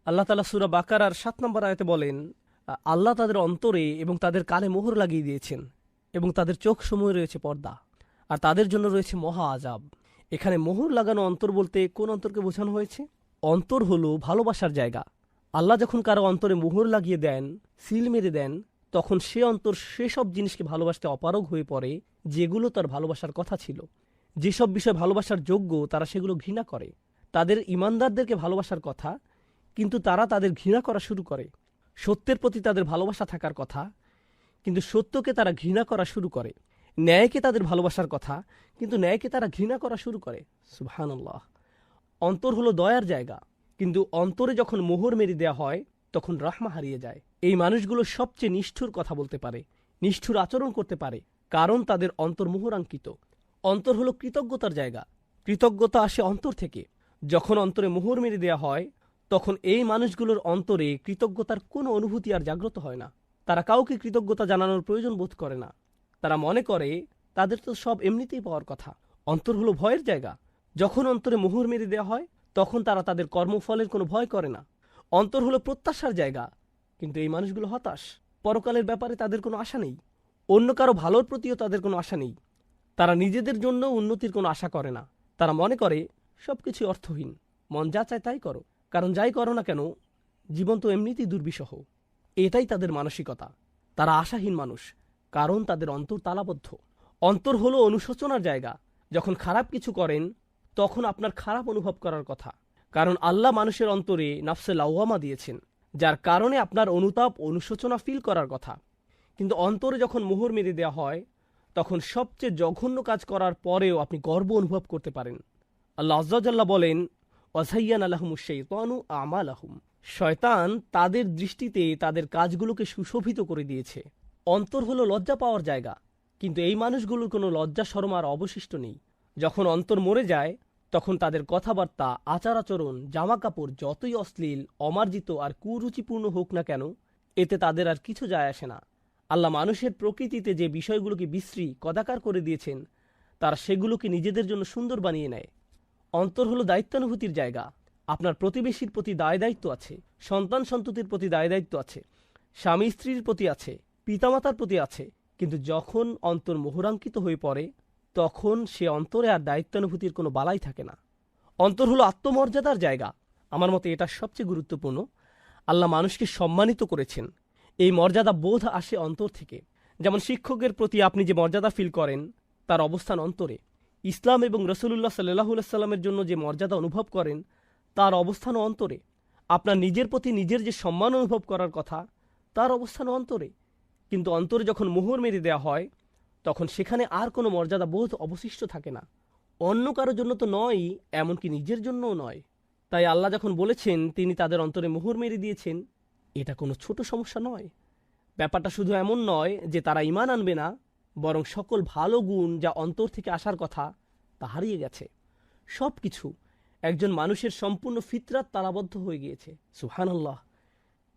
আল্লাহ তাআলা সূরা বাকারার ৭ নম্বর আয়াতে বলেন, আল্লাহ তাদের অন্তরে এবং তাদের কানে মোহর লাগিয়ে দিয়েছেন এবং তাদের চোখ সমূহে রয়েছে পর্দা, আর তাদের জন্য রয়েছে মহা আযাব। এখানে মোহর লাগানো অন্তর বলতে কোন অন্তরকে বোঝানো হয়েছে? অন্তর হলো ভালোবাসার জায়গা। আল্লাহ যখন কারো অন্তরে মোহর লাগিয়ে দেন, সিল মেরে দেন, তখন সে অন্তর সেসব জিনিসকে ভালোবাসতে অপারগ হয়ে পড়ে যেগুলো তার ভালোবাসার কথা ছিল। যেসব বিষয় ভালোবাসার যোগ্য তারা সেগুলো ঘৃণা করে। তাদের ঈমানদারদেরকে ভালোবাসার কথা, কিন্তু তারা তাদের ঘৃণা করা শুরু করে। সত্যের প্রতি তাদের ভালোবাসা থাকার কথা, কিন্তু সত্যকে তারা ঘৃণা করা শুরু করে। ন্যায়কে তাদের ভালোবাসার কথা, কিন্তু ন্যায়কে তারা ঘৃণা করা শুরু করে। সুবহানাল্লাহ। অন্তর হলো দয়ার জায়গা, কিন্তু অন্তরে যখন মোহর মেরে দেয়া হয় তখন রাহমা হারিয়ে যায়। এই মানুষগুলো সবচেয়ে নিষ্ঠুর কথা বলতে পারে, নিষ্ঠুর আচরণ করতে পারে, কারণ তাদের অন্তর মোহরাঙ্কিত। অন্তর হলো কৃতজ্ঞতার জায়গা। কৃতজ্ঞতা আসে অন্তর থেকে। যখন অন্তরে মোহর মেরে দেয়া হয় তখন এই মানুষগুলোর অন্তরে কৃতজ্ঞতার কোনো অনুভূতি আর জাগ্রত হয় না। তারা কাউকে কৃতজ্ঞতা জানানোর প্রয়োজন বোধ করে না। তারা মনে করে তাদের তো সব এমনিতেই পাওয়ার কথা। অন্তর হলো ভয়ের জায়গা। যখন অন্তরে মোহর মেরে দেওয়া হয় তখন তারা তাদের কর্মফলের কোনো ভয় করে না। অন্তর হলো প্রত্যাশার জায়গা, কিন্তু এই মানুষগুলো হতাশ। পরকালের ব্যাপারে তাদের কোনো আশা নেই, অন্য কারো ভালোর প্রতিও তাদের কোনো আশা নেই। তারা নিজেদের জন্য উন্নতির কোনো আশা করে না। তারা মনে করে সবকিছু অর্থহীন, মন যা চায় তাই করো, কারণ যাই করো না কেন জীবন তো এমনিতেই দুর্বিষহ। এটাই তাদের মানসিকতা। তারা আশাহীন মানুষ, কারণ তাদের অন্তর তালাবদ্ধ। অন্তর হলো অনুশোচনার জায়গা। যখন খারাপ কিছু করেন তখন আপনার খারাপ অনুভব করার কথা, কারণ আল্লাহ মানুষের অন্তরে নাফসে লাওয়ামা দিয়েছেন, যার কারণে আপনার অনুতাপ অনুশোচনা ফিল করার কথা। কিন্তু অন্তরে যখন মোহর মেরে দেওয়া হয় তখন সবচেয়ে জঘন্য কাজ করার পরেও আপনি গর্ব অনুভব করতে পারেন। আল্লাহ আযজা ওয়া জাল্লা বলেন, ওয়াযায়্যানা লাহুমুশ শাইতানু আমালাহুম। শয়তান তাদের দৃষ্টিতে তাদের কাজগুলোকে সুশোভিত করে দিয়েছে। অন্তর হলো লজ্জা পাওয়ার জায়গা, কিন্তু এই মানুষগুলোর কোনো লজ্জা শরম আর অবশিষ্ট নেই। যখন অন্তর মরে যায় তখন তাদের কথাবার্তা, আচার আচরণ, জামা কাপড় যতই অশ্লীল, অমার্জিত আর কুরুচিপূর্ণ হোক না কেন, এতে তাদের আর কিছু যায় আসে না। আল্লাহ মানুষের প্রকৃতিতে যে বিষয়গুলোকে বিশ্রী কদাকার করে দিয়েছেন তারা সেগুলোকে নিজেদের জন্য সুন্দর বানিয়ে নেয়। অন্তর হলো দায়িত্বানুভূতির জায়গা। আপনার প্রতিবেশীর প্রতি দায় দায়িত্ব আছে, সন্তান সন্ততির প্রতি দায় দায়িত্ব আছে, স্বামী স্ত্রীর প্রতি আছে, পিতামাতার প্রতি আছে। কিন্তু যখন অন্তর মোহরাঙ্কিত হয়ে পড়ে তখন সে অন্তরে আর দায়িত্বানুভূতির কোনো বালাই থাকে না। অন্তর হলো আত্মমর্যাদার জায়গা। আমার মতে এটা সবচেয়ে গুরুত্বপূর্ণ। আল্লাহ মানুষকে সম্মানিত করেছেন। এই মর্যাদা বোধ আসে অন্তর থেকে। যেমন শিক্ষকের প্রতি আপনি যে মর্যাদা ফিল করেন তার অবস্থান অন্তরে। ইসলাম এবং রাসূলুল্লাহ সাল্লাল্লাহু আলাইহি সাল্লামের জন্য যে মর্যাদা অনুভব করেন তার অবস্থানও অন্তরে। আপনার নিজের প্রতি নিজের যে সম্মান অনুভব করার কথা তার অবস্থানও অন্তরে। কিন্তু অন্তরে যখন মোহর মেরে দেওয়া হয় তখন সেখানে আর কোনো মর্যাদা বোধ অবশিষ্ট থাকে না। অন্য কারোর জন্য তো নয়ই, এমনকি নিজের জন্যও নয়। তাই আল্লাহ যখন বলেছেন তিনি তাদের অন্তরে মোহর মেরে দিয়েছেন, এটা কোনো ছোট সমস্যা নয়। ব্যাপারটা শুধু এমন নয় যে তারা ঈমান আনবে না, বরং সকল ভালো গুণ যা অন্তর থেকে আসার কথা তা হারিয়ে গেছে। সব কিছু, একজন মানুষের সম্পূর্ণ ফিতরাত তালাবদ্ধ হয়ে গিয়েছে। সুবহানাল্লাহ।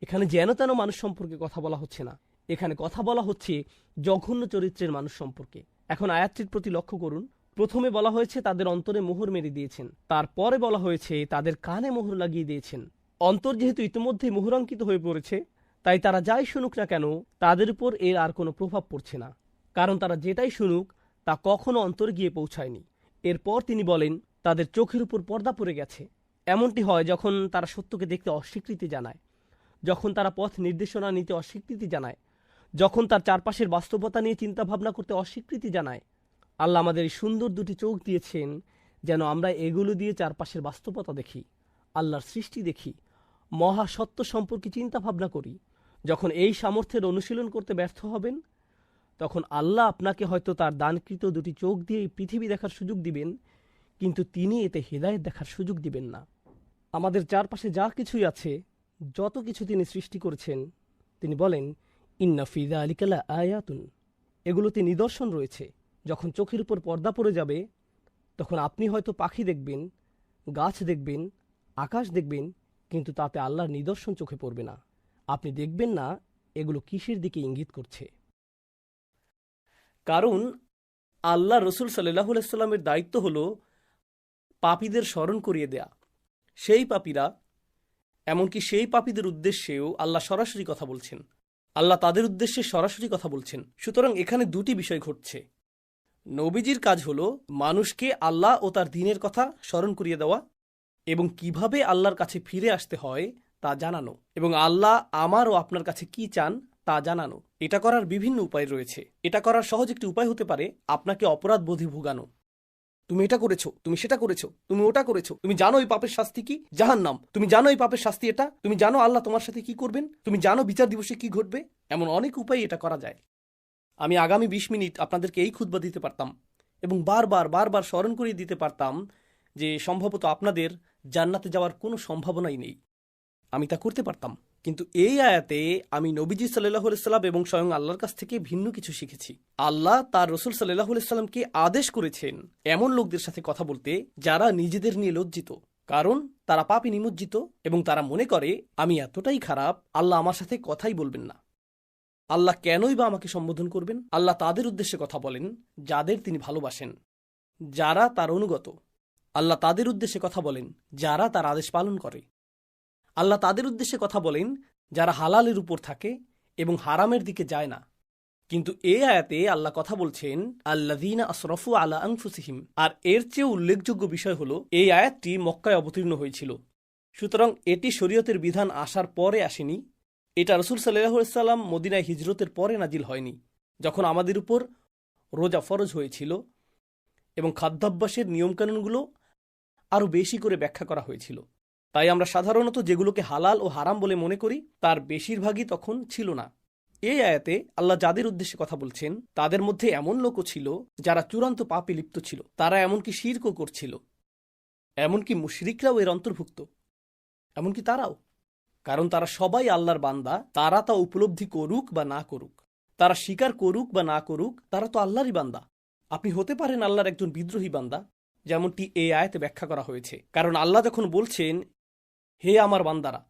এখানে যেন তেন মানুষ সম্পর্কে কথা বলা হচ্ছে না, এখানে কথা বলা হচ্ছে জঘন্য চরিত্রের মানুষ সম্পর্কে। এখন আয়াতটির প্রতি লক্ষ্য করুন। প্রথমে বলা হয়েছে তাদের অন্তরে মোহর মেরে দিয়েছেন, তারপরে বলা হয়েছে তাদের কানে মোহর লাগিয়ে দিয়েছেন। অন্তর যেহেতু ইতিমধ্যেই মোহরাঙ্কিত হয়ে পড়েছে, তাই তারা যাই শুনুক না কেন তাদের উপর এর আর কোনো প্রভাব পড়ছে না, কারণ তারা যেটাই শুনুক তা কখনো অন্তরে গিয়ে পৌঁছায়নি। এরপর তিনি বলেন তাদের চোখের উপর পর্দা পড়ে গেছে। এমনটি হয় যখন তারা সত্যকে দেখতে অস্বীকৃতি জানায়, যখন তারা পথ নির্দেশনা নিতে অস্বীকৃতি জানায়, যখন তার চারপাশের বাস্তবতা নিয়ে চিন্তা ভাবনা করতে অস্বীকৃতি জানায়। আল্লাহ আমাদের এই সুন্দর দুটি চোখ দিয়েছেন যেন আমরা এগুলো দিয়ে চারপাশের বাস্তবতা দেখি, আল্লাহর সৃষ্টি দেখি, মহাসত্য সম্পর্কে চিন্তা ভাবনা করি। যখন এই সামর্থ্যের অনুশীলন করতে ব্যর্থ হবেন তখন আল্লাহ আপনাকে হয়তো তার দানকৃত দুটি চোখ দিয়ে পৃথিবী দেখার সুযোগ দিবেন, কিন্তু তিনি এতে হেদায়েত দেখার সুযোগ দিবেন না। আমাদের চারপাশে যা কিছুই আছে, যত কিছু তিনি সৃষ্টি করেছেন, তিনি বলেন ইন্না ফি যালিকা লাআয়াতুন, এগুলোতে নিদর্শন রয়েছে। যখন চোখের উপর পর্দা পড়ে যাবে তখন আপনি হয়তো পাখি দেখবেন, গাছ দেখবেন, আকাশ দেখবেন, কিন্তু তাতে আল্লাহর নিদর্শন চোখে পড়বে না। আপনি দেখবেন না এগুলো কিসের দিকে ইঙ্গিত করছে। কারণ আল্লাহ রসুল সাল্লাল্লাহু আলাইহি সাল্লামের দায়িত্ব হলো পাপীদের স্মরণ করিয়ে দেয়া। সেই পাপীরা এমনকি সেই পাপীদের উদ্দেশ্যেও আল্লাহ সরাসরি কথা বলছেন। আল্লাহ তাদের উদ্দেশ্যে সরাসরি কথা বলছেন। সুতরাং এখানে দুটি বিষয় ঘটছে। নবীজির কাজ হলো মানুষকে আল্লাহ ও তার দ্বীনের কথা স্মরণ করিয়ে দেওয়া এবং কিভাবে আল্লাহর কাছে ফিরে আসতে হয় তা জানানো, এবং আল্লাহ আমার ও আপনার কাছে কি চান তা জানানো। এটা করার বিভিন্ন উপায় রয়েছে। এটা করার সহজ একটি উপায় হতে পারে আপনাকে অপরাধ বোধে ভোগানো। তুমি এটা করেছো, তুমি সেটা করেছো, তুমি ওটা করেছো, তুমি জানো এই পাপের শাস্তি কি? জাহান্নাম। তুমি জানো এই পাপের শাস্তি এটা, তুমি জানো আল্লাহ তোমার সাথে কি করবেন, তুমি জানো বিচার দিবসে কি ঘটবে। এমন অনেক উপায় এটা করা যায়। আমি আগামী 20 মিনিট আপনাদেরকে এই খুতবা দিতে পারতাম এবং বারবার বারবার স্মরণ করিয়ে দিতে পারতাম যে সম্ভবত আপনাদের জান্নাতে যাওয়ার কোনো সম্ভাবনাই নেই। আমি তা করতে পারতাম, কিন্তু এই আয়াতে আমি নবীজি সাল্লাল্লাহু আলাইহি সাল্লাম এবং স্বয়ং আল্লাহর কাছ থেকে ভিন্ন কিছু শিখেছি। আল্লাহ তার রসুল সাল্লাল্লাহু আলাইহি সাল্লামকে আদেশ করেছেন এমন লোকদের সাথে কথা বলতে যারা নিজেদের নিয়ে লজ্জিত, কারণ তারা পাপে নিমজ্জিত এবং তারা মনে করে আমি এতটাই খারাপ, আল্লাহ আমার সাথে কথাই বলবেন না। আল্লাহ কেনই বা আমাকে সম্বোধন করবেন? আল্লাহ তাদের উদ্দেশ্যে কথা বলেন যাদের তিনি ভালোবাসেন, যারা তার অনুগত। আল্লাহ তাদের উদ্দেশ্যে কথা বলেন যারা তার আদেশ পালন করে। আল্লাহ তাদের উদ্দেশ্যে কথা বলেন যারা হালালের উপর থাকে এবং হারামের দিকে যায় না। কিন্তু এই আয়াতে আল্লাহ কথা বলছেন আল্লাযীনা আসরাফু আলা আনফুসিহিম। আর এর চেয়ে উল্লেখযোগ্য বিষয় হলো এই আয়াতটি মক্কায় অবতীর্ণ হয়েছিল। সুতরাং এটি শরীয়তের বিধান আসার পরে আসেনি। এটা রাসূল সাল্লাল্লাহু আলাইহি সাল্লাম মদিনায় হিজরতের পরে নাজিল হয়নি, যখন আমাদের উপর রোজা ফরজ হয়েছিল এবং খাদ্যাভ্যাসের নিয়মকানুনগুলো আরও বেশি করে ব্যাখ্যা করা হয়েছিল। তাই আমরা সাধারণত যেগুলোকে হালাল ও হারাম বলে মনে করি তার বেশিরভাগই তখন ছিল না। এই আয়াতে আল্লাহ যাদের উদ্দেশ্যে কথা বলছেন তাদের মধ্যে এমন লোকও ছিল যারা চূড়ান্ত পাপে লিপ্ত ছিল। তারা এমনকি শিরকও করছিল, এমনকি মুশরিকরাও এর অন্তর্ভুক্ত, এমনকি তারাও। কারণ তারা সবাই আল্লাহর বান্দা, তারা তা উপলব্ধি করুক বা না করুক, তারা স্বীকার করুক বা না করুক, তারা তো আল্লাহরই বান্দা। আপনি হতে পারেন আল্লাহর একজন বিদ্রোহী বান্দা, যেমনটি এই আয়াতে ব্যাখ্যা করা হয়েছে। কারণ আল্লাহ যখন বলছেন হে আমার বান্দারা,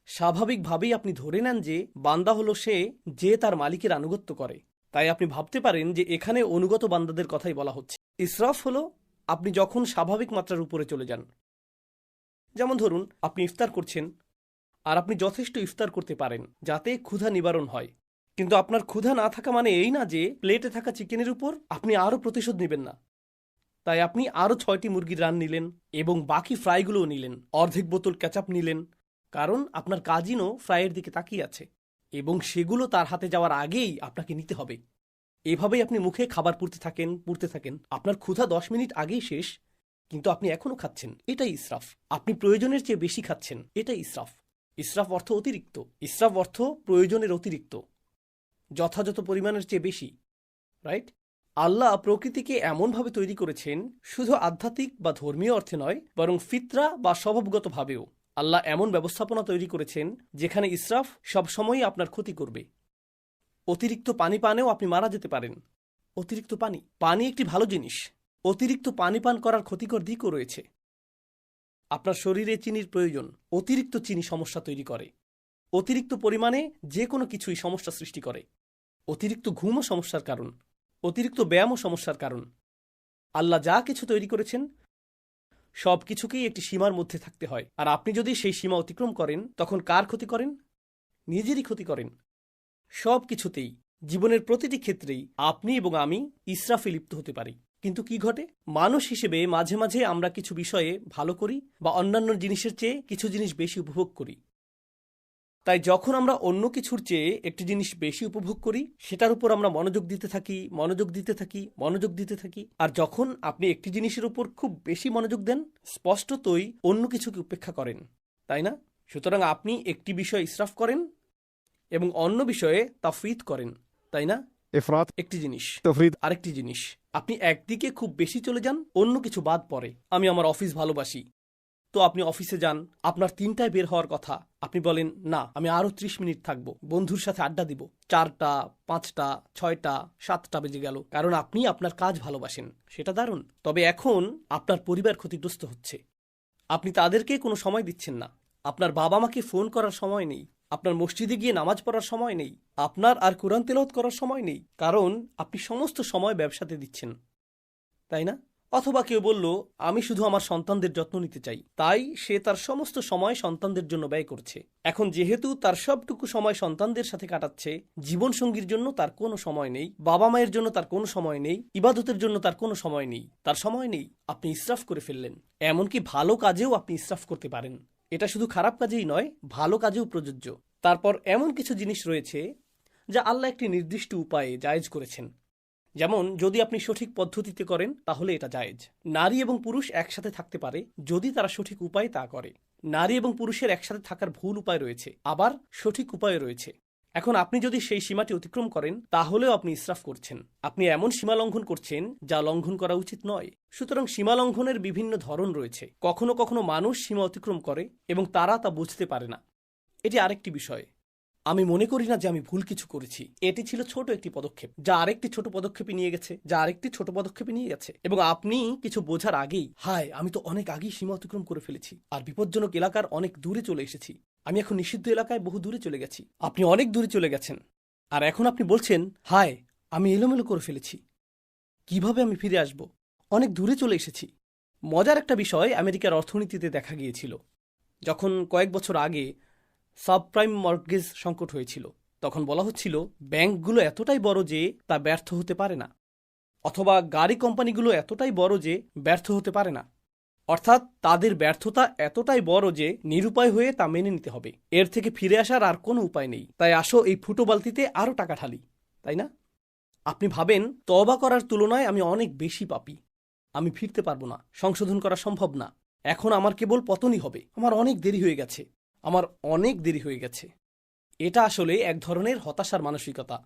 স্বাভাবিকভাবেই আপনি ধরে নেন যে বান্দা হলো সে যে তার মালিকের আনুগত্য করে। তাই আপনি ভাবতে পারেন যে এখানে অনুগত বান্দাদের কথাই বলা হচ্ছে। ইসরাফ হলো আপনি যখন স্বাভাবিক মাত্রার উপরে চলে যান। যেমন ধরুন আপনি ইফতার করছেন আর আপনি যথেষ্ট ইফতার করতে পারেন যাতে ক্ষুধা নিবারণ হয়, কিন্তু আপনার ক্ষুধা না থাকা মানে এই না যে প্লেটে থাকা চিকেনের উপর আপনি আরও প্রতিশোধ নেবেন না। তাই আপনি আরও 6টি মুরগির রান নিলেন এবং বাকি ফ্রাইগুলোও নিলেন, অর্ধেক বোতল ক্যাচাপ নিলেন, কারণ আপনার কাজিনও ফ্রাইয়ের দিকে তাকিয়ে আছে এবং সেগুলো তার হাতে যাওয়ার আগেই আপনাকে নিতে হবে। এভাবেই আপনি মুখে খাবার পুড়তে থাকেন। আপনার ক্ষুধা 10 মিনিট আগেই শেষ, কিন্তু আপনি এখনও খাচ্ছেন। এটাই ইসরাফ। আপনি প্রয়োজনের চেয়ে বেশি খাচ্ছেন, এটাই ইসরাফ। ইসরাফ অর্থ অতিরিক্ত। ইসরাফ অর্থ প্রয়োজনের অতিরিক্ত, যথাযথ পরিমাণের চেয়ে বেশি, রাইট? আল্লাহ প্রকৃতিকে এমনভাবে তৈরি করেছেন শুধু আধ্যাত্মিক বা ধর্মীয় অর্থে নয়, বরং ফিতরা বা স্বভাবগতভাবেও। আল্লাহ এমন ব্যবস্থাপনা তৈরি করেছেন যেখানে ইসরাফ সবসময়ই আপনার ক্ষতি করবে। অতিরিক্ত পানি পানেও আপনি মারা যেতে পারেন। অতিরিক্ত পানি একটি ভালো জিনিস। অতিরিক্ত পানি পান করার ক্ষতিকর দিকও রয়েছে। আপনার শরীরে চিনির প্রয়োজন। অতিরিক্ত চিনি সমস্যা তৈরি করে। অতিরিক্ত পরিমাণে যে কোনো কিছুই সমস্যা সৃষ্টি করে। অতিরিক্ত ঘুমও সমস্যার কারণ। অতিরিক্ত ব্যায়ামও সমস্যার কারণ। আল্লাহ যা কিছু তৈরি করেছেন সব কিছুকেই একটি সীমার মধ্যে থাকতে হয়, আর আপনি যদি সেই সীমা অতিক্রম করেন তখন কার ক্ষতি করেন? নিজেরই ক্ষতি করেন। সব কিছুতেই, জীবনের প্রতিটি ক্ষেত্রেই আপনি এবং আমি ইসরাফে লিপ্ত হতে পারি। কিন্তু কি ঘটে? মানুষ হিসেবে মাঝে মাঝে আমরা কিছু বিষয়ে ভালো করি বা অন্যান্য জিনিসের চেয়ে কিছু জিনিস বেশি উপভোগ করি। তাই যখন আমরা অন্য কিছুর চেয়ে একটি জিনিস বেশি উপভোগ করি সেটার উপর আমরা মনোযোগ দিতে থাকি। আর যখন আপনি একটি জিনিসের উপর খুব বেশি মনোযোগ দেন, স্পষ্টতই অন্য কিছুকে উপেক্ষা করেন, তাই না? সুতরাং আপনি একটি বিষয় ইসরাফ করেন এবং অন্য বিষয়ে তাফরিত করেন, তাই না? ইফরাত একটি জিনিস, তাফরিদ আরেকটি জিনিস। আপনি একদিকে খুব বেশি চলে যান, অন্য কিছু বাদ পড়ে। আমি আমার অফিস ভালোবাসি, তো আপনি অফিসে যান, আপনার 3টায় বের হওয়ার কথা, আপনি বলেন না আমি আরো 30 মিনিট থাকবো, বন্ধুর সাথে আড্ডা দিব। 4টা, 5টা, 6টা, 7টা বেজে গেল, কারণ আপনি আপনার কাজ ভালোবাসেন। সেটা দারুণ। তবে এখন আপনার পরিবার ক্ষতিগ্রস্ত হচ্ছে। আপনি তাদেরকে কোনো সময় দিচ্ছেন না। আপনার বাবা মাকে ফোন করার সময় নেই, আপনার মসজিদে গিয়ে নামাজ পড়ার সময় নেই, আপনার আর কোরআন তেলাওয়াত করার সময় নেই, কারণ আপনি সমস্ত সময় ব্যবসাতে দিচ্ছেন, তাই না? অথবা কেউ বলল, আমি শুধু আমার সন্তানদের যত্ন নিতে চাই, তাই সে তার সমস্ত সময় সন্তানদের জন্য ব্যয় করছে। এখন যেহেতু তার সবটুকু সময় সন্তানদের সাথে কাটাচ্ছে, জীবনসঙ্গীর জন্য তার কোনো সময় নেই, বাবা মায়ের জন্য তার কোনো সময় নেই, ইবাদতের জন্য তার কোনো সময় নেই, তার সময় নেই, আপনি ইসরাফ করে ফেললেন। এমনকি ভালো কাজেও আপনি ইসরাফ করতে পারেন। এটা শুধু খারাপ কাজেই নয়, ভালো কাজেও প্রযোজ্য। তারপর এমন কিছু জিনিস রয়েছে যা আল্লাহ একটি নির্দিষ্ট উপায়ে জায়েজ করেছেন। যেমন, যদি আপনি সঠিক পদ্ধতিতে করেন তাহলে এটা জায়েজ। নারী এবং পুরুষ একসাথে থাকতে পারে যদি তারা সঠিক উপায়ে তা করে। নারী এবং পুরুষের একসাথে থাকার ভুল উপায় রয়েছে, আবার সঠিক উপায় রয়েছে। এখন আপনি যদি সেই সীমাটি অতিক্রম করেন তাহলেও আপনি ইসরাফ করছেন। আপনি এমন সীমা লঙ্ঘন করছেন যা লঙ্ঘন করা উচিত নয়। সুতরাং সীমা লঙ্ঘনের বিভিন্ন ধরন রয়েছে। কখনো কখনো মানুষ সীমা অতিক্রম করে এবং তারা তা বুঝতে পারে না। এটি আরেকটি বিষয়। আমি মনে করি না যে আমি ভুল কিছু করেছি। এটি ছিল ছোট একটি পদক্ষেপ, যা আরেকটি ছোট পদক্ষেপে নিয়ে গেছে, এবং আপনি কিছু বোঝার আগেই, হায়, আমি তো অনেক আগেই সীমা অতিক্রম করে ফেলেছি আর বিপজ্জনক এলাকার অনেক দূরে চলে এসেছি। আমি এখন নিষিদ্ধ এলাকায় বহু দূরে চলে গেছি। আপনি অনেক দূরে চলে গেছেন আর এখন আপনি বলছেন, হায়, আমি এলোমেলো করে ফেলেছি, কিভাবে আমি ফিরে আসব? অনেক দূরে চলে এসেছি। মজার একটা বিষয় আমেরিকার অর্থনীতিতে দেখা গিয়েছিল। যখন কয়েক বছর আগে সাবপ্রাইম মর্টগেজ সংকট হয়েছিল, তখন বলা হচ্ছিল ব্যাংকগুলো এতটাই বড় যে তা ব্যর্থ হতে পারে না, অথবা গাড়ি কোম্পানিগুলো এতটাই বড় যে ব্যর্থ হতে পারে না। অর্থাৎ তাদের ব্যর্থতা এতটাই বড় যে নিরুপায় হয়ে তা মেনে নিতে হবে। এর থেকে ফিরে আসার আর কোনো উপায় নেই। তাই আসো এই ফুটো বালতিতে আরও টাকা ঢালি, তাই না? আপনি ভাবেন, তওবা করার তুলনায় আমি অনেক বেশি পাপী, আমি ফিরতে পারবো না, সংশোধন করা সম্ভব না, এখন আমার কেবল পতনই হবে, আমার অনেক দেরি হয়ে গেছে। এটা আসলে এক ধরনের হতাশার মানসিকতা।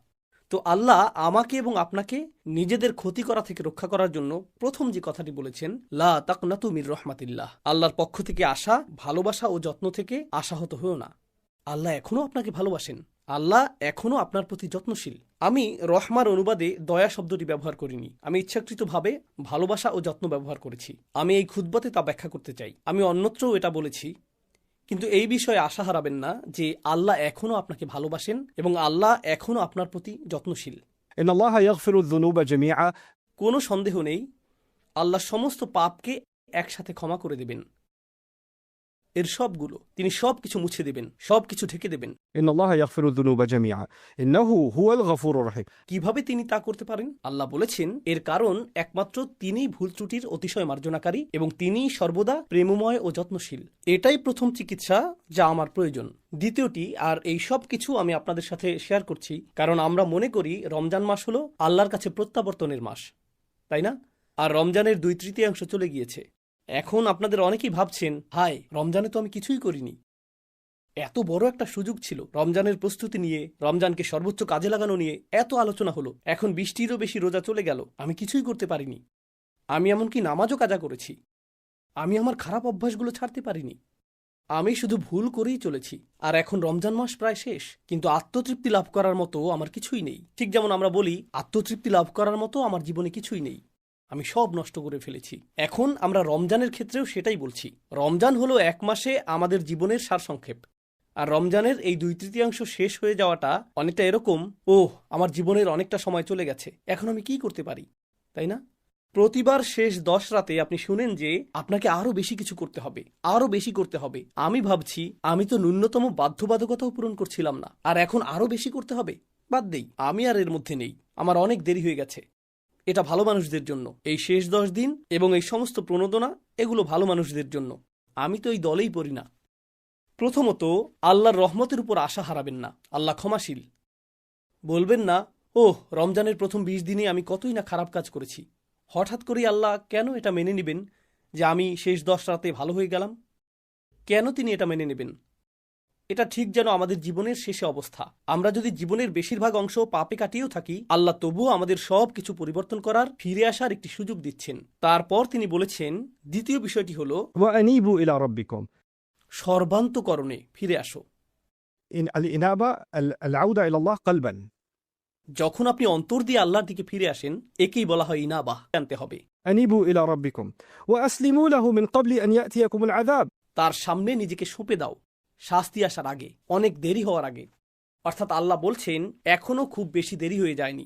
তো আল্লাহ আমাকে এবং আপনাকে নিজেদের ক্ষতি করা থেকে রক্ষা করার জন্য প্রথম যে কথাটি বলেছেন, লা তাকনাতু মির রহমাতিল্লাহ, আল্লাহর পক্ষ থেকে আসা ভালোবাসা ও যত্ন থেকে আশাহত হয়েও না। আল্লাহ এখনো আপনাকে ভালোবাসেন, আল্লাহ এখনো আপনার প্রতি যত্নশীল। আমি রহমার অনুবাদে দয়া শব্দটি ব্যবহার করিনি, আমি ইচ্ছাকৃতভাবে ভালোবাসা ও যত্ন ব্যবহার করেছি। আমি এই খুতবাতে তা ব্যাখ্যা করতে চাই। আমি অন্যত্রও এটা বলেছি, কিন্তু এই বিষয়ে আশা হারাবেন না যে আল্লাহ এখনো আপনাকে ভালোবাসেন এবং আল্লাহ এখনো আপনার প্রতি যত্নশীল। إن الله يغفر الذنوب جميعا কোনো সন্দেহ নেই, আল্লাহ সমস্ত পাপকে একসাথে ক্ষমা করে দেবেন। এর সবগুলো, তিনি সবকিছু মুছে দেবেন, সবকিছু ঢেকে দেবেন। إن الله يغفر الذنوب جميعا إنه هو الغفور الرحيم। কিভাবে তিনি তা করতে পারেন? আল্লাহ বলেছেন, এর কারণ একমাত্র তিনিই ভুল ত্রুটির অতিশয় মার্জনাকারী এবং তিনিই সর্বদা প্রেমময় ও যত্নশীল। এটাই প্রথম চিকিৎসা যা আমার প্রয়োজন। দ্বিতীয়টি, আর এই সব কিছু আমি আপনাদের সাথে শেয়ার করছি কারণ আমরা মনে করি রমজান মাস হলো আল্লাহর কাছে প্রত্যাবর্তনের মাস, তাই না? আর রমজানের 2/3 চলে গিয়েছে। এখন আপনাদের অনেকেই ভাবছেন, হায়, রমজানে তো আমি কিছুই করিনি। এত বড় একটা সুযোগ ছিল, রমজানের প্রস্তুতি নিয়ে, রমজানকে সর্বোচ্চ কাজে লাগানো নিয়ে এত আলোচনা হলো, এখন 20টিরও বেশি রোজা চলে গেল, আমি কিছুই করতে পারিনি। আমি এমনকি নামাজও কাজা করেছি, আমি আমার খারাপ অভ্যাসগুলো ছাড়তে পারিনি, আমি শুধু ভুল করেই চলেছি। আর এখন রমজান মাস প্রায় শেষ, কিন্তু আত্মতৃপ্তি লাভ করার মতো আমার কিছুই নেই। ঠিক যেমন আমরা বলি, আত্মতৃপ্তি লাভ করার মতো আমার জীবনে কিছুই নেই, আমি সব নষ্ট করে ফেলেছি। এখন আমরা রমজানের ক্ষেত্রেও সেটাই বলছি। রমজান হলো 1 মাসে আমাদের জীবনের সারসংক্ষেপ। আর রমজানের এই 2/3 শেষ হয়ে যাওয়াটা অনেকটা এরকম, আমার জীবনের অনেকটা সময় চলে গেছে, এখন আমি কি করতে পারি, তাই না? প্রতিবার শেষ 10 রাতে আপনি শুনেন যে আপনাকে আরো বেশি কিছু করতে হবে, আরো বেশি করতে হবে। আমি ভাবছি, আমি তো ন্যূনতম বাধ্যবাধকতাও পূরণ করছিলাম না, আর এখন আরো বেশি করতে হবে? বাদ দেই, আমি আর এর মধ্যে নেই, আমার অনেক দেরি হয়ে গেছে। এটা ভালো মানুষদের জন্য। এই শেষ 10 দিন এবং এই সমস্ত প্রণোদনা, এগুলো ভালো মানুষদের জন্য। আমি তো এই দলেই পড়ি না। প্রথমত, আল্লাহর রহমতের উপর আশা হারাবেন না। আল্লাহ ক্ষমাশীল। বলবেন না, রমজানের প্রথম 20 দিনে আমি কতই না খারাপ কাজ করেছি, হঠাৎ করেই আল্লাহ কেন এটা মেনে নেবেন যে আমি শেষ 10 রাতে ভালো হয়ে গেলাম? কেন তিনি এটা মেনে নেবেন? এটা ঠিক যেন আমাদের জীবনের শেষে অবস্থা। আমরা যদি জীবনের বেশিরভাগ অংশ পাপে কাটিয়েও থাকি, আল্লাহ তবুও আমাদের সব কিছু পরিবর্তন করার, ফিরে আসার একটি সুযোগ দিচ্ছেন। তারপর তিনি বলেছেন, দ্বিতীয় বিষয়টি হল, وأنيبوا إلى ربكم। সর্বান্তকরণে ফিরে আসো। الإنابة العودة إلى الله قلبا। যখন আপনি অন্তর দিয়ে আল্লাহর দিকে ফিরে আসেন, একেই বলা হয় ইনাবাহ, আনতে হবে। أنيبوا إلى ربكم وأسلموا له من قبل أن يأتيكم العذاب। তার সামনে নিজেকে সঁপে দাও, শাস্তি আসার আগে, অনেক দেরি হওয়ার আগে। অর্থাৎ আল্লাহ বলছেন, এখনো খুব বেশি দেরি হয়ে যায়নি,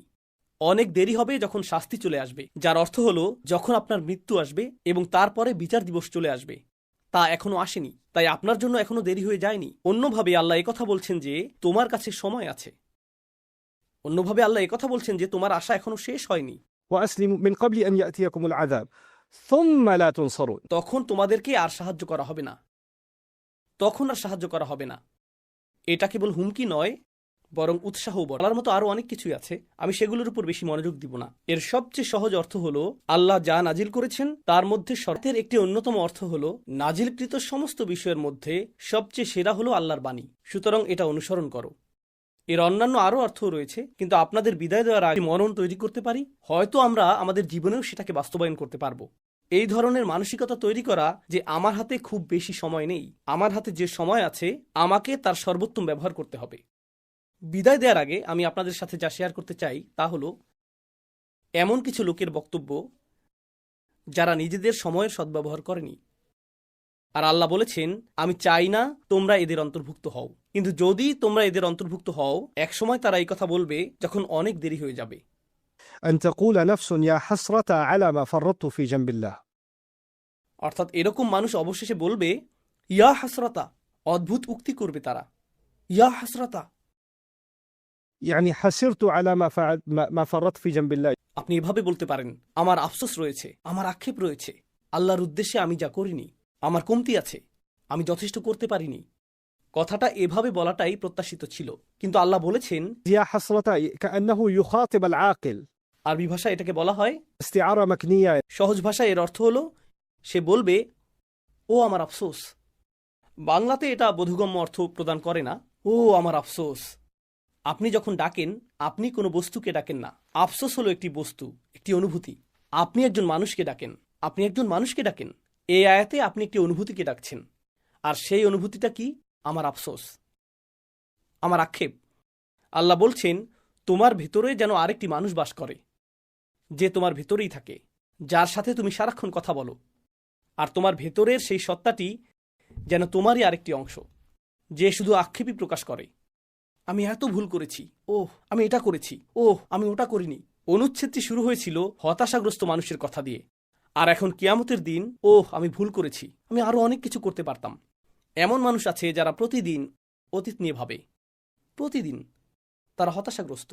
অনেক দেরি হবে যখন শাস্তি চলে আসবে, যার অর্থ হলো যখন আপনার মৃত্যু আসবে এবং তারপরে বিচার দিবস চলে আসবে। তা এখনো আসেনি, তাই আপনার জন্য এখনো দেরি হয়ে যায়নি। অন্যভাবে আল্লাহ একথা বলছেন যে তোমার কাছে সময় আছে। অন্যভাবে আল্লাহ একথা বলছেন যে তোমার আশা এখনো শেষ হয়নি। وأسلموا من قبل أن يأتيكم العذاب ثم لا تنصرون. তখন তোমাদেরকে আর সাহায্য করা হবে না, তখন আর সাহায্য করা হবে না। এটা কেবল হুমকি নয়, বরং উৎসাহ বলার মতো আরো অনেক কিছুই আছে, আমি সেগুলোর উপর বেশি মনোযোগ দিব না। এর সবচেয়ে সহজ অর্থ হলো আল্লাহ যা নাজিল করেছেন তার মধ্যে শর্তের একটি অন্যতম অর্থ হলো নাজিলকৃত সমস্ত বিষয়ের মধ্যে সবচেয়ে সেরা হলো আল্লাহর বাণী, সুতরাং এটা অনুসরণ করো। এর অন্যান্য আরও অর্থও রয়েছে, কিন্তু আপনাদের বিদায় দেওয়ার আগে মনন তৈরি করতে পারি, হয়তো আমরা আমাদের জীবনেও সেটাকে বাস্তবায়ন করতে পারবো। এই ধরনের মানসিকতা তৈরি করা যে আমার হাতে খুব বেশি সময় নেই, আমার হাতে যে সময় আছে আমাকে তার সর্বোত্তম ব্যবহার করতে হবে। বিদায় দেওয়ার আগে আমি আপনাদের সাথে যা শেয়ার করতে চাই তা হলো এমন কিছু লোকের বক্তব্য যারা নিজেদের সময়ের সদ্ব্যবহার করেনি। আর আল্লাহ বলেছেন, আমি চাই না তোমরা এদের অন্তর্ভুক্ত হও, কিন্তু যদি তোমরা এদের অন্তর্ভুক্ত হও একসময় তারা এই কথা বলবে যখন অনেক দেরি হয়ে যাবে। أن تقول نفس يا حسرة على ما فرطت في جنب الله. অর্থাৎ এরকম মানুষ অবশেষে বলবে ইয়া হাসরাতা, অদ্ভুত উক্তি করবে তারা, ইয়া হাসরাতা। يعني حسرت على ما فرطت في جنب الله. আপনি এভাবে বলতে পারেন, আমার আফসোস রয়েছে, আমার আক্ষেপ রয়েছে, আল্লাহর উদ্দেশ্যে আমি যা করিনি, আমার কমতি আছে, আমি যথেষ্ট করতে পারিনি। কথাটা এভাবে বলাটাই প্রত্যাশিত ছিল, কিন্তু আল্লাহ বলেছেন يا حسرة كأنه يخاطب العاقل. আরবি ভাষায় এটাকে বলা হয় استعارة مكنية. সহজ ভাষায় এর অর্থ হলো সে বলবে ও আমার আফসোস। বাংলাতে এটা বোধগম্য অর্থ প্রদান করে না, ও আমার আফসোস। আপনি যখন ডাকেন আপনি কোনো বস্তুকে ডাকেন না, আফসোস হলো একটি বস্তু, একটি অনুভূতি। আপনি একজন মানুষকে ডাকেন, আপনি একজন মানুষকে ডাকেন। এই আয়াতে আপনি একটি অনুভূতিকে ডাকছেন, আর সেই অনুভূতিটা কি? আমার আফসোস, আমার আক্ষেপ। আল্লাহ বলছেন তোমার ভেতরে যেন আরেকটি মানুষ বাস করে, যে তোমার ভেতরেই থাকে, যার সাথে তুমি সারাক্ষণ কথা বলো, আর তোমার ভেতরের সেই সত্তাটি যেন তোমারই আরেকটি অংশ, যে শুধু আক্ষেপই প্রকাশ করে। আমি এত ভুল করেছি, ওহ আমি এটা করেছি, ওহ আমি ওটা করিনি। অনুচ্ছেদটি শুরু হয়েছিল হতাশাগ্রস্ত মানুষের কথা দিয়ে, আর এখন কিয়ামতের দিন ওহ আমি ভুল করেছি, আমি আরো অনেক কিছু করতে পারতাম। এমন মানুষ আছে যারা প্রতিদিন অতীত নিয়ে ভাবে, প্রতিদিন তারা হতাশাগ্রস্ত।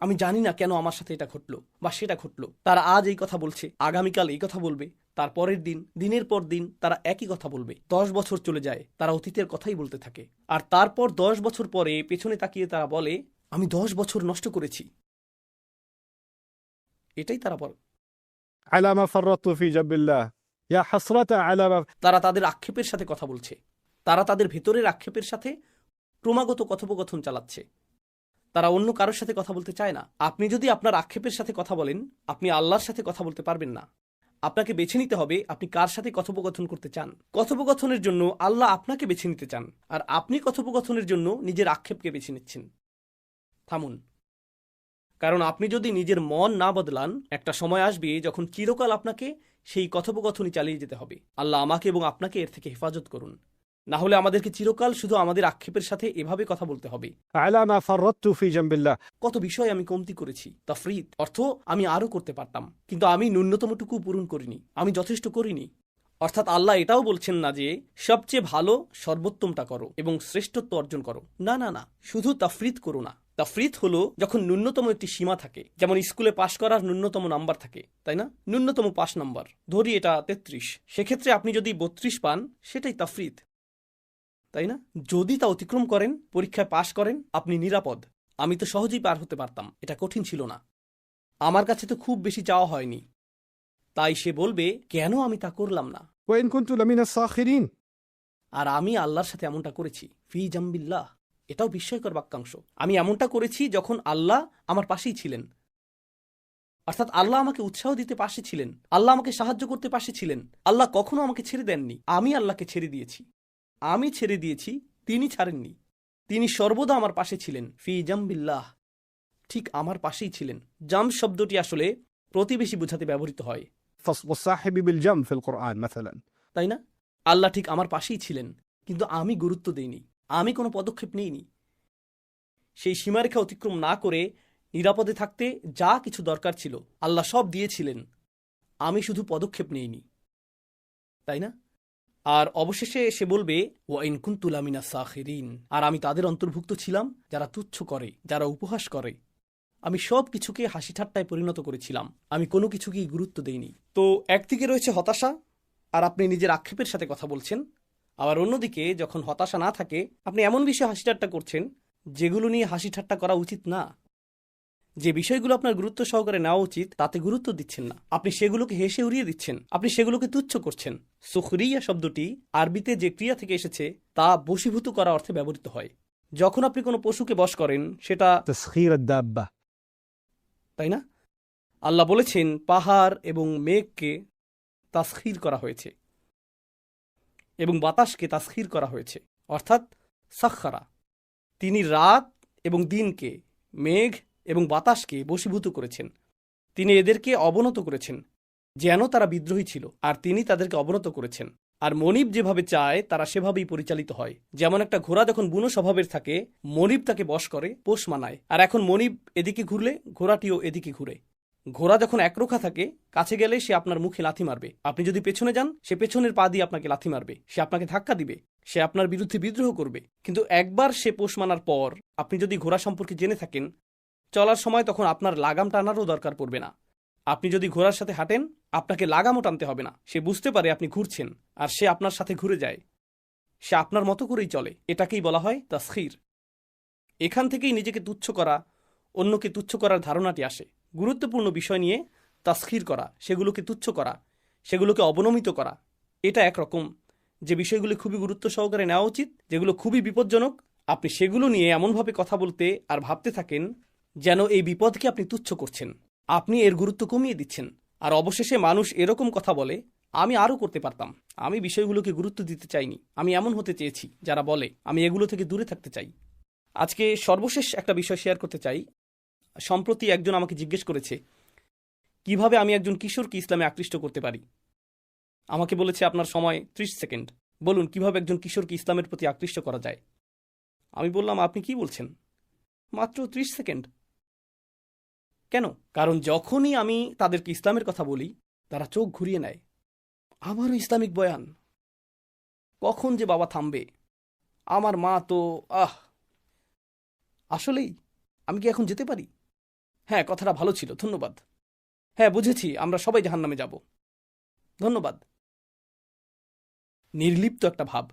আমি জানি না কেন আমার সাথে এটা ঘটলো বা সেটা ঘটলো। তারা আজ এই কথা বলছে, আগামীকাল এই কথা বলবে, তার পরের দিন, দিনের পর দিন তারা একই কথা বলবে। 10 বছর চলে যায়, তারা অতীতের কথাই বলতে থাকে, আর তারপর 10 বছর পরে পেছনে তাকিয়ে তারা বলে আমি 10 বছর নষ্ট করেছি। এটাই তারা বলে। على ما فرطت في جنب الله يا حسرة على ما. তারা তাদের আক্ষেপের সাথে কথা বলছে, তারা তাদের ভেতরের আক্ষেপের সাথে ক্রমাগত কথোপকথন চালাচ্ছে। তারা অন্য কারোর সাথে কথা বলতে চায় না। আপনি যদি আপনার আক্ষেপের সাথে কথা বলেন, আপনি আল্লাহর সাথে কথা বলতে পারবেন না। আপনাকে বেছে নিতে হবে আপনি কার সাথে কথোপকথন করতে চান। কথোপকথনের জন্য আল্লাহ আপনাকে বেছে নিতে চান, আর আপনি কথোপকথনের জন্য নিজের আক্ষেপকে বেছে নিচ্ছেন। থামুন, কারণ আপনি যদি নিজের মন না বদলান, একটা সময় আসবে যখন চিরকাল আপনাকে সেই কথোপকথনই চালিয়ে যেতে হবে। আল্লাহ আমাকে এবং আপনাকে এর থেকে হেফাজত করুন, না হলে আমাদেরকে চিরকাল শুধু আমাদের আক্ষেপের সাথে এভাবে কথা বলতে হবে। على ما فرطت في جنب الله. কত বিষয় আমি কমতি করেছি, তাফরিত অর্থ আমি আরো করতে পারতাম, কিন্তু আমি ন্যূনতমটুকু পূরণ করিনি, আমি যথেষ্ট করিনি। অর্থাৎ আল্লাহ এটাও বলছেন না যে সবচেয়ে ভালো সর্বোত্তমটা করো এবং শ্রেষ্ঠত্ব অর্জন করো। না না না, শুধু তাফরিত করো না। তাফরিত হলো যখন ন্যূনতম একটি সীমা থাকে, যেমন স্কুলে পাশ করার ন্যূনতম নাম্বার থাকে, তাই না? ন্যূনতম পাস নাম্বার ধরি এটা 33, সেক্ষেত্রে আপনি যদি 32 পান সেটাই তাফরিত, তাই না? যদি তা অতিক্রম করেন, পরীক্ষায় পাশ করেন, আপনি নিরাপদ। আমি তো সহজেই পার হতে পারতাম, এটা কঠিন ছিল না, আমার কাছে তো খুব বেশি চাওয়া হয়নি। তাই সে বলবে কেন আমি তা করলাম না। وإن كنت لمن الساخرين. আর আমি আল্লাহর সাথে এমনটা করেছি, ফি জাম্বিল্লাহ, এটাও বিস্ময়কর বাক্যাংশ। আমি এমনটা করেছি যখন আল্লাহ আমার পাশেই ছিলেন, অর্থাৎ আল্লাহ আমাকে উৎসাহ দিতে পাশে ছিলেন, আল্লাহ আমাকে সাহায্য করতে পাশে ছিলেন। আল্লাহ কখনো আমাকে ছেড়ে দেননি, আমি আল্লাহকে ছেড়ে দিয়েছি। আমি ছেড়ে দিয়েছি, তিনি ছাড়েননি। তিনি সর্বদা আমার পাশে ছিলেন, ফি জাম্বিল্লাহ, ঠিক আমার পাশেই ছিলেন। জাম শব্দটি আসলে প্রতিবেশী বোঝাতে ব্যবহৃত হয়, والصاحب بالجنب في القرآن مثلا. তাই না? আল্লাহ ঠিক আমার পাশেই ছিলেন, কিন্তু আমি গুরুত্ব দেইনি, আমি কোনো পদক্ষেপ নেইনি। সেই সীমারেখা অতিক্রম না করে নিরাপদে থাকতে যা কিছু দরকার ছিল আল্লাহ সব দিয়েছিলেন, আমি শুধু পদক্ষেপ নেইনি, তাই না? আর অবশেষে সে বলবে, ওয়াইন কুনতু লামিনা সাখিরিন, আর আমি তাদের অন্তর্ভুক্ত ছিলাম যারা তুচ্ছ করে, যারা উপহাস করে। আমি সব কিছুকে হাসি ঠাট্টায় পরিণত করেছিলাম, আমি কোনো কিছুকেই গুরুত্ব দেইনি। তো একদিকে রয়েছে হতাশা, আর আপনি নিজের আক্ষেপের সাথে কথা বলছেন। আবার অন্যদিকে যখন হতাশা না থাকে, আপনি এমন বিষয়ে হাসি ঠাট্টা করছেন যেগুলো নিয়ে হাসি ঠাট্টা করা উচিত না। যে বিষয়গুলো আপনার গুরুত্ব সহকারে নেওয়া উচিত তাতে গুরুত্ব দিচ্ছেন না, আপনি সেগুলোকে হেসে উড়িয়ে দিচ্ছেন, আপনি সেগুলোকে তুচ্ছ করছেন। সুখরিয়া শব্দটি আরবিতে যে ক্রিয়া থেকে এসেছে তা বশীভূত করা অর্থে ব্যবহৃত হয়। যখন আপনি কোনো পশুকে বশ করেন সেটা, تسخير الدابة. তাই না? আল্লাহ বলেছেন পাহাড় এবং মেঘকে তাসখির করা হয়েছে এবং বাতাসকে তাসখির করা হয়েছে, অর্থাৎ সাখখারা। তিনি রাত এবং দিনকে, মেঘ এবং বাতাসকে বশীভূত করেছেন। তিনি এদেরকে অবনত করেছেন যেন তারা বিদ্রোহী ছিল, আর তিনি তাদেরকে অবনত করেছেন। আর মনিব যেভাবে চায় তারা সেভাবেই পরিচালিত হয়। যেমন একটা ঘোড়া যখন বুনো স্বভাবের থাকে, মনিব তাকে বশ করে, পোষ মানায়। আর এখন মনিব এদিকে ঘুরলে ঘোড়াটিও এদিকে ঘুরে। ঘোড়া যখন একরোখা থাকে, কাছে গেলে সে আপনার মুখে লাথি মারবে, আপনি যদি পেছনে যান সে পেছনের পা দিয়ে আপনাকে লাথি মারবে, সে আপনাকে ধাক্কা দিবে, সে আপনার বিরুদ্ধে বিদ্রোহ করবে। কিন্তু একবার সে পোষ মানার পর আপনি যদি ঘোড়া সম্পর্কে জেনে থাকেন, চলার সময় তখন আপনার লাগাম টানারও দরকার পড়বে না। আপনি যদি ঘোড়ার সাথে হাঁটেন, আপনাকে লাগামও টানতে হবে না। সে বুঝতে পারে আপনি ঘুরছেন, আর সে আপনার সাথে ঘুরে যায়। সে আপনার মতো করেই চলে। এটাকেই বলা হয় তাসখির। এখান থেকেই নিজেকে তুচ্ছ করা, অন্যকে তুচ্ছ করার ধারণাটি আসে। গুরুত্বপূর্ণ বিষয় নিয়ে তাসখির করা, সেগুলোকে তুচ্ছ করা, সেগুলোকে অবনমিত করা, এটা একরকম। যে বিষয়গুলি খুবই গুরুত্ব সহকারে নেওয়া উচিত, যেগুলো খুবই বিপজ্জনক, আপনি সেগুলো নিয়ে এমনভাবে কথা বলতে আর ভাবতে থাকেন যেন এই বিপদকে আপনি তুচ্ছ করছেন, আপনি এর গুরুত্ব কমিয়ে দিচ্ছেন। আর অবশেষে মানুষ এরকম কথা বলে, আমি আরও করতে পারতাম, আমি বিষয়গুলোকে গুরুত্ব দিতে চাইনি, আমি এমন হতে চেয়েছি, যারা বলে আমি এগুলো থেকে দূরে থাকতে চাই। আজকে সর্বশেষ একটা বিষয় শেয়ার করতে চাই। সম্প্রতি একজন আমাকে জিজ্ঞেস করেছে কিভাবে আমি একজন কিশোরকে ইসলামে আকৃষ্ট করতে পারি। আমাকে বলেছে আপনার সময় 30 সেকেন্ড, বলুন কিভাবে একজন কিশোরকে ইসলামের প্রতি আকৃষ্ট করা যায়। আমি বললাম, আপনি কি বলছেন, মাত্র 30 সেকেন্ড? কেন? কারণ যখনই আমি তাদেরকে ইসলামের কথা বলি, তারা চোখ ঘুরিয়ে নেয়। আমারও ইসলামিক বয়ান, কখন যে বাবা থামবে, আমার মা তো আসলেই আমি কি এখন যেতে পারি? হ্যাঁ, কথাটা ভালো ছিল, ধন্যবাদ। হ্যাঁ, বুঝেছি, আমরা সবাই জাহান্নামে যাব, ধন্যবাদ। নির্লিপ্ত একটা ভাব।